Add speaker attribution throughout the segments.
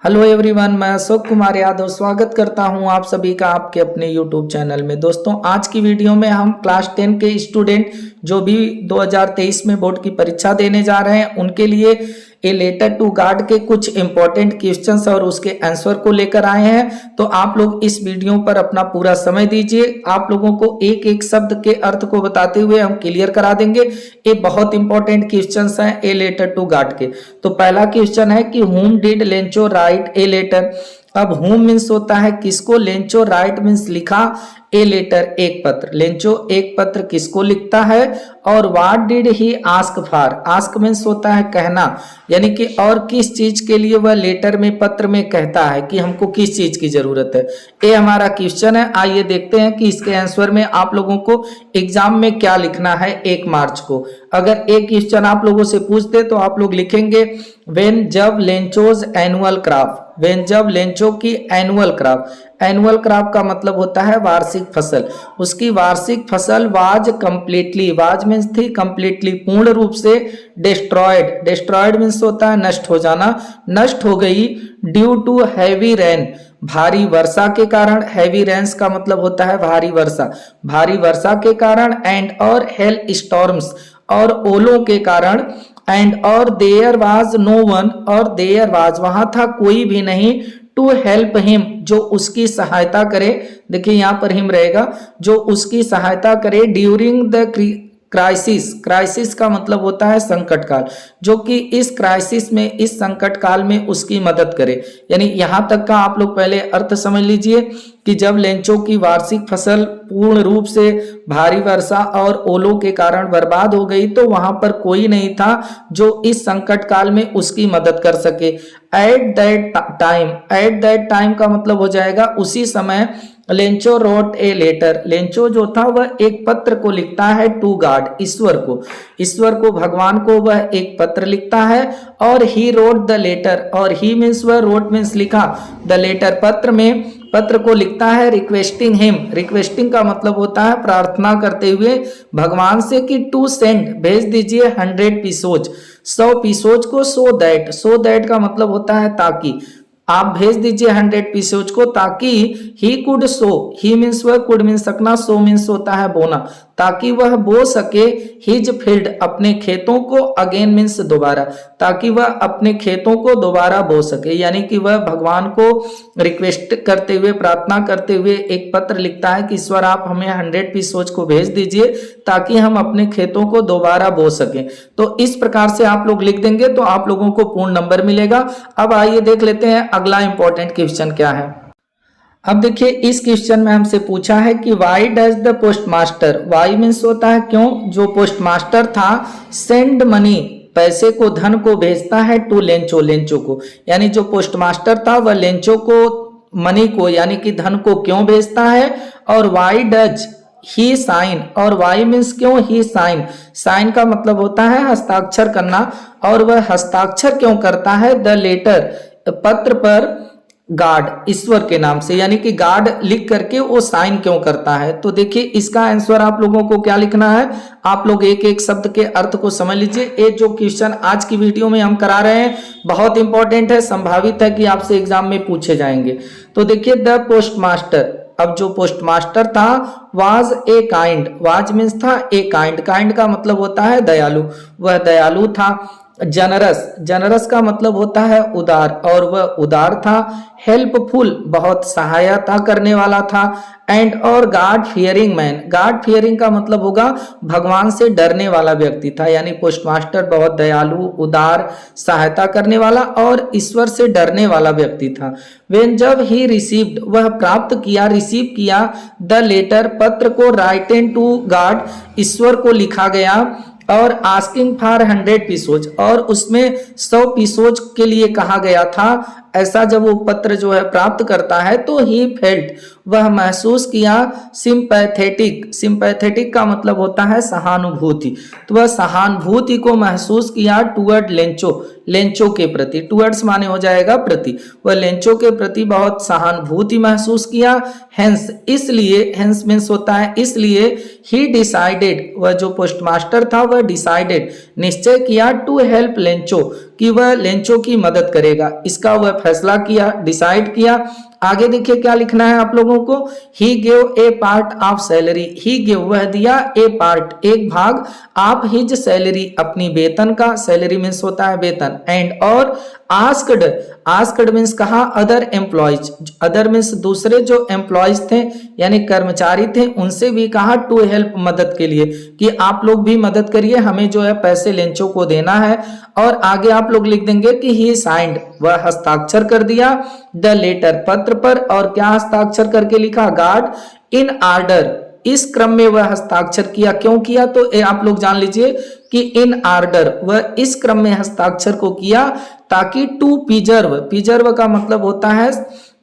Speaker 1: Hello everyone, मैं अशोक कुमार यादव स्वागत करता हूं आप सभी का आपके अपने यूट्यूब चैनल में। दोस्तों, आज की वीडियो में हम क्लास 10 के स्टूडेंट जो भी 2023 में बोर्ड की परीक्षा देने जा रहे हैं उनके लिए ए लेटर टू गॉड के कुछ इंपॉर्टेंट क्वेश्चंस और उसके आंसर को लेकर आए हैं। तो आप लोग इस वीडियो पर अपना पूरा समय दीजिए। आप लोगों को एक एक शब्द के अर्थ को बताते हुए हम क्लियर करा देंगे। ये बहुत इंपॉर्टेंट क्वेश्चंस हैं ए लेटर टू गॉड के। तो पहला क्वेश्चन है कि whom did Lencho write a letter. अब whom मीन्स होता है किसको, लेंचो राइट मीन्स लिखा, ए लेटर एक पत्र। लेंचो एक पत्र किसको लिखता है। और what did he ask for, ask means होता है कहना, यानी कि और किस चीज के लिए वह लेटर में पत्र में कहता है कि हमको किस चीज की जरूरत है। ये हमारा क्वेश्चन है। आइए देखते हैं कि इसके आंसर में आप लोगों को एग्जाम में क्या लिखना है 1 मार्च को। अगर एक क्वेश्चन आप लोगों से पूछते तो आप लोग लिखेंगे व्हेन जब लेंचोज एनुअल क्रॉप, व्हेन जब लेंचो की एनुअल क्रॉप। एनुअल क्रॉप का मतलब होता है वार्षिक फसल। उसकी वार्षिक फसल वाज कंप्लीटली, वाज मीन्स थी, कंप्लीटली पूर्ण रूप से डिस्ट्रॉयड, डिस्ट्रॉयड मीन्स होता है नष्ट हो जाना, नष्ट हो गई ड्यू टू हैवी रेन, भारी वर्षा के कारण। हैवी रेन्स का मतलब होता है भारी वर्षा, भारी वर्षा के कारण। एंड और हेल स्टॉर्म्स, और ओलों के कारण। एंड और देयर वाज नो वन, और देयर वाज वहां था कोई भी नहीं, टू हेल्प हिम जो उसकी सहायता करे। देखिए यहां पर हिम रहेगा, जो उसकी सहायता करे ड्यूरिंग द क्राइसिस। क्राइसिस का मतलब होता है संकट काल, जो कि इस क्राइसिस में, इस संकट काल में उसकी मदद करे। यानी यहां तक का आप लोग पहले अर्थ समझ लीजिए कि जब लेंचो की वार्षिक फसल पूर्ण रूप से भारी वर्षा और ओलों के कारण बर्बाद हो गई तो वहां पर कोई नहीं था जो इस संकट काल में उसकी मदद कर सके। At that time, at that time का मतलब हो जाएगा उसी समय। Lencho wrote a letter, Lencho जो था वह एक पत्र को लिखता है टू गॉड, ईश्वर को, ईश्वर को, भगवान को वह एक पत्र लिखता है। और ही रोट द लेटर, और ही मीन्स वह, रोट मीन्स लिखा, द लेटर पत्र में, पत्र को लिखता है रिक्वेस्टिंग हिम। रिक्वेस्टिंग का मतलब होता है प्रार्थना करते हुए भगवान से कि टू सेंड, भेज दीजिए 100 पीसोज, 100 पीसोज को। सो दैट, सो दैट का मतलब होता है ताकि, आप भेज दीजिए 100 पीसोज को ताकि he could so, he means वह, कुड मीन्स सकना, सो मीन्स होता है बोना, ताकि वह बो सके हिज फील्ड अपने खेतों को, अगेन मीन्स दोबारा, ताकि वह अपने खेतों को दोबारा बो सके। यानी कि वह भगवान को रिक्वेस्ट करते हुए, प्रार्थना करते हुए एक पत्र लिखता है कि ईश्वर आप हमें 100 पीसोज को भेज दीजिए ताकि हम अपने खेतों को दोबारा बो सकें। तो इस प्रकार से आप लोग लिख देंगे तो आप लोगों को पूर्ण नंबर मिलेगा। अब आइए देख लेते हैं अगला इंपॉर्टेंट क्वेश्चन क्या है। अब देखिए इस क्वेश्चन में हमसे पूछा है कि why does the postmaster, why means होता है क्यों, जो पोस्ट मास्टर था, सेंड मनी, पैसे को, धन को भेजता है टू लेंचो, लेंचो को। यानी जो पोस्ट मास्टर था वह लेंचो को मनी को, यानी कि धन को क्यों भेजता है। और वाई डज ही साइन, और वाई मीन्स क्यों, ही साइन, साइन का मतलब होता है हस्ताक्षर करना, और वह हस्ताक्षर क्यों करता है द लेटर, पत्र पर, गॉड, ईश्वर के नाम से, यानी कि गॉड लिख करके वो साइन क्यों करता है। तो देखिए इसका आंसर आप लोगों को क्या लिखना है, आप लोग एक एक शब्द के अर्थ को समझ लीजिए। ये जो क्वेश्चन आज की वीडियो में हम करा रहे हैं बहुत इंपॉर्टेंट है, संभावित है कि आपसे एग्जाम में पूछे जाएंगे। तो देखिए द पोस्ट मास्टर, अब जो पोस्ट मास्टर था was a kind, was means था ए काइंड, काइंड का मतलब होता है दयालु, वह दयालु था। जनरस, जनरस का मतलब होता है उदार, और वह उदार था। हेल्पफुल, बहुत सहायता करने वाला था। एंड और God fearing man, God fearing का मतलब होगा भगवान से डरने वाला व्यक्ति था। यानी पोस्ट मास्टर बहुत दयालु, उदार, सहायता करने वाला और ईश्वर से डरने वाला व्यक्ति था। वेन जब ही रिसीव्ड, वह प्राप्त किया, रिसीव किया, द लेटर, पत्र को, राइटन टू गॉड, ईश्वर को लिखा गया, और आस्किंग फॉर 100 पीसोज, और उसमें 100 पीसोज के लिए कहा गया था। ऐसा जब वो पत्र जो है प्राप्त करता है तो ही फेल्ट, वह महसूस किया सिंपैथेटिक, सिंपैथेटिक का मतलब होता है सहानुभूति, तो वह सहानुभूति को महसूस किया टुवर्ड लेंचो, लेंचो के प्रति, टुवर्ड्स माने हो जाएगा प्रति, वह लेंचो के प्रति बहुत सहानुभूति महसूस किया। हेंस, इसलिए, हेंस मीन्स होता है इसलिए, ही डिसाइडेड, वह जो पोस्टमास्टर था वह डिसाइडेड, निश्चय किया टू हेल्प लेंचो, कि वह लेंचो की मदद करेगा, इसका वह फैसला किया, डिसाइड किया। आगे देखिए क्या लिखना है आप लोगों को, he gave a part of salary, he gave वह दिया, ए पार्ट एक भाग, ऑफ हिज सैलरी अपनी वेतन का, सैलरी मीन्स होता है वेतन, एंड और आस्क्ड, आस्क्ड मीन्स कहा अदर एम्प्लॉयज, अदर मीन्स दूसरे जो एम्प्लॉयज थे यानी कर्मचारी थे उनसे भी कहा टू हेल्प मदद के लिए, कि आप लोग भी मदद करिए, हमें जो है पैसे लेंचो को देना है। और आगे आप लोग लिख देंगे कि ही साइंड, वह हस्ताक्षर कर दिया, द लेटर पत्र पर, और क्या हस्ताक्षर करके लिखा, गार्ड इन ऑर्डर, इस क्रम में वह हस्ताक्षर किया, क्यों किया तो आप लोग जान लीजिए कि इन ऑर्डर, वह इस क्रम में हस्ताक्षर को किया ताकि टू प्रिजर्व, प्रिजर्व का मतलब होता है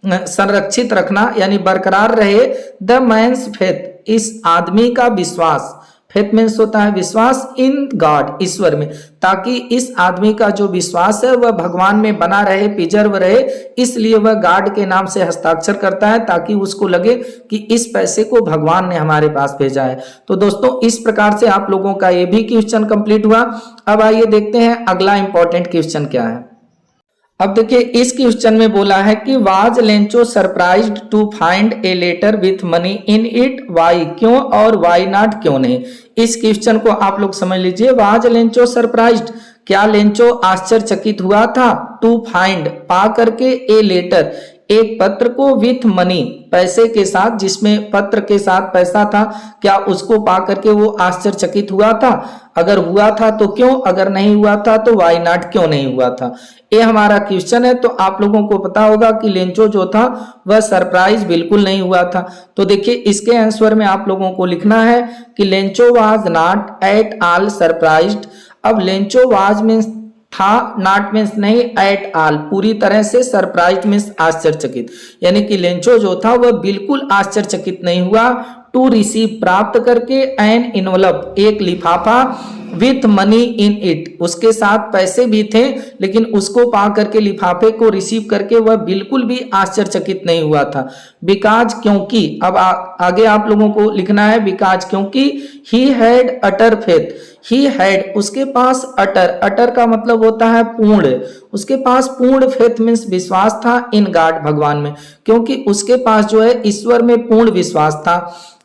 Speaker 1: संरक्षित रखना यानी बरकरार रहे, द मैन्स फेथ, इस आदमी का विश्वास, फेथ मीन्स होता है विश्वास, इन गॉड ईश्वर में, ताकि इस आदमी का जो विश्वास है वह भगवान में बना रहे, प्रिजर्व रहे, इसलिए वह गॉड के नाम से हस्ताक्षर करता है ताकि उसको लगे कि इस पैसे को भगवान ने हमारे पास भेजा है। तो दोस्तों इस प्रकार से आप लोगों का ये भी क्वेश्चन कंप्लीट हुआ। अब आइए देखते हैं अगला इंपॉर्टेंट क्वेश्चन क्या है। अब देखिए इस क्वेश्चन में बोला है कि was Lencho surprised to find a letter with money in it, why, क्यों और वाई नॉट, क्यों नहीं। इस क्वेश्चन को आप लोग समझ लीजिए, वाज लेंचो सरप्राइज्ड, क्या लेंचो आश्चर्यचकित हुआ था, टू फाइंड पा करके, ए लेटर एक पत्र को, विथ मनी पैसे के साथ, जिसमें पत्र के साथ पैसा था, क्या उसको पा करके वो आश्चर्यचकित हुआ था, अगर हुआ था तो क्यों, अगर नहीं हुआ था तो वाई नॉट, क्यों नहीं हुआ था। ये हमारा क्वेश्चन है। तो आप लोगों को पता होगा कि लेंचो जो था वह सरप्राइज बिल्कुल नहीं हुआ था। तो देखिए इसके आंसर में आप लोगों को लिखना है कि Lencho was not at all surprised. अब लेंचो वाज मीन्स था, नॉट मीन्स नहीं, एट ऑल पूरी तरह से, सरप्राइज मीन्स आश्चर्यचकित, यानी कि लेंचो जो था वह बिल्कुल आश्चर्यचकित नहीं हुआ। टू रिसीव प्राप्त करके, एन इनवलप एक लिफाफा, विथ मनी इन इट उसके साथ पैसे भी थे, लेकिन उसको पा करके लिफाफे को रिसीव करके वह बिल्कुल भी आश्चर्यचकित नहीं हुआ था। बिकॉज क्योंकि, अब आगे आप लोगों को लिखना है बिकॉज क्योंकि, he had utter faith, he had उसके पास, अटर, अटर का मतलब होता है पूर्ण, उसके पास पूर्ण फेथ मीन्स विश्वास था, इन गॉड भगवान में, क्योंकि उसके पास जो है ईश्वर में पूर्ण विश्वास था।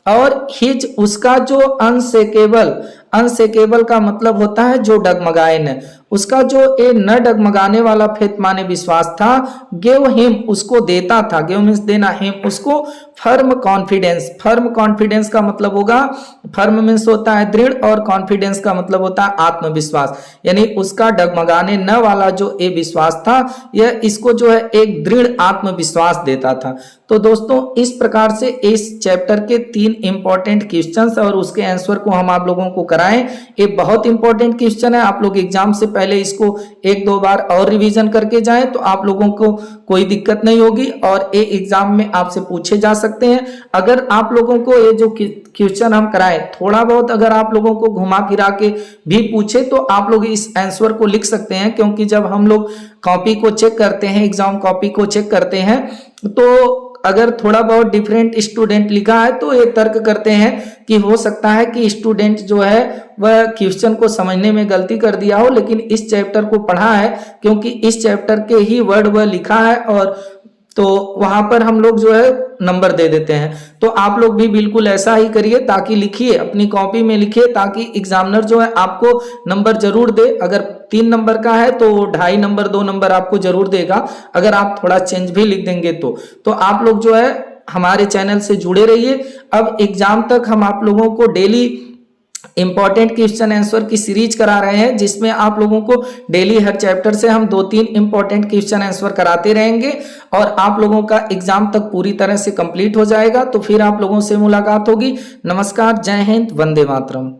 Speaker 1: और हिज उसका जो अनशेकेबल, अनशेकेबल का मतलब होता है जो डगमगाए न, उसका जो ए न डगमगाने वाला फेथ माने विश्वास था, गिव हिम उसको देता था, गिव मीन्स देना, हिम उसको फर्म कॉन्फिडेंस, फर्म कॉन्फिडेंस का मतलब होगा, फर्म मीन्स होता है दृढ़ और कॉन्फिडेंस का मतलब होता है आत्मविश्वास, यानी उसका डगमगाने न वाला जो ए विश्वास था यह इसको जो है एक दृढ़ आत्मविश्वास देता था। तो दोस्तों इस प्रकार से इस चैप्टर के 3 इंपॉर्टेंट क्वेश्चंस और उसके आंसर को हम आप लोगों को कराएं। ये बहुत इंपॉर्टेंट क्वेश्चन है, आप लोग एग्जाम से पहले इसको 1-2 बार और रिवीजन करके जाएं तो आप लोगों को कोई दिक्कत नहीं होगी और ये एग्जाम में आपसे पूछे जा सकते हैं। अगर आप लोगों को ये जो क्वेश्चन हम कराएं थोड़ा बहुत अगर आप लोगों को घुमा फिरा के भी पूछे तो आप लोग इस आंसर को लिख सकते हैं, क्योंकि जब हम लोग कॉपी को चेक करते हैं, एग्जाम कॉपी को चेक करते हैं, तो अगर थोड़ा बहुत डिफरेंट स्टूडेंट लिखा है तो ये तर्क करते हैं कि हो सकता है कि स्टूडेंट जो है वह क्वेश्चन को समझने में गलती कर दिया हो, लेकिन इस चैप्टर को पढ़ा है क्योंकि इस चैप्टर के ही वर्ड वह लिखा है और तो वहां पर हम लोग जो है नंबर दे देते हैं। तो आप लोग भी बिल्कुल ऐसा ही करिए, ताकि लिखिए अपनी कॉपी में लिखिए, ताकि एग्जामिनर जो है आपको नंबर जरूर दे। अगर 3 नंबर का है तो 2.5 नंबर 2 नंबर आपको जरूर देगा, अगर आप थोड़ा चेंज भी लिख देंगे तो आप लोग जो है हमारे चैनल से जुड़े रहिए। अब एग्जाम तक हम आप लोगों को डेली इंपॉर्टेंट क्वेश्चन आंसर की सीरीज करा रहे हैं, जिसमें आप लोगों को डेली हर चैप्टर से हम 2-3 इंपॉर्टेंट क्वेश्चन आंसर कराते रहेंगे और आप लोगों का एग्जाम तक पूरी तरह से कंप्लीट हो जाएगा। तो फिर आप लोगों से मुलाकात होगी। नमस्कार, जय हिंद, वंदे मातरम।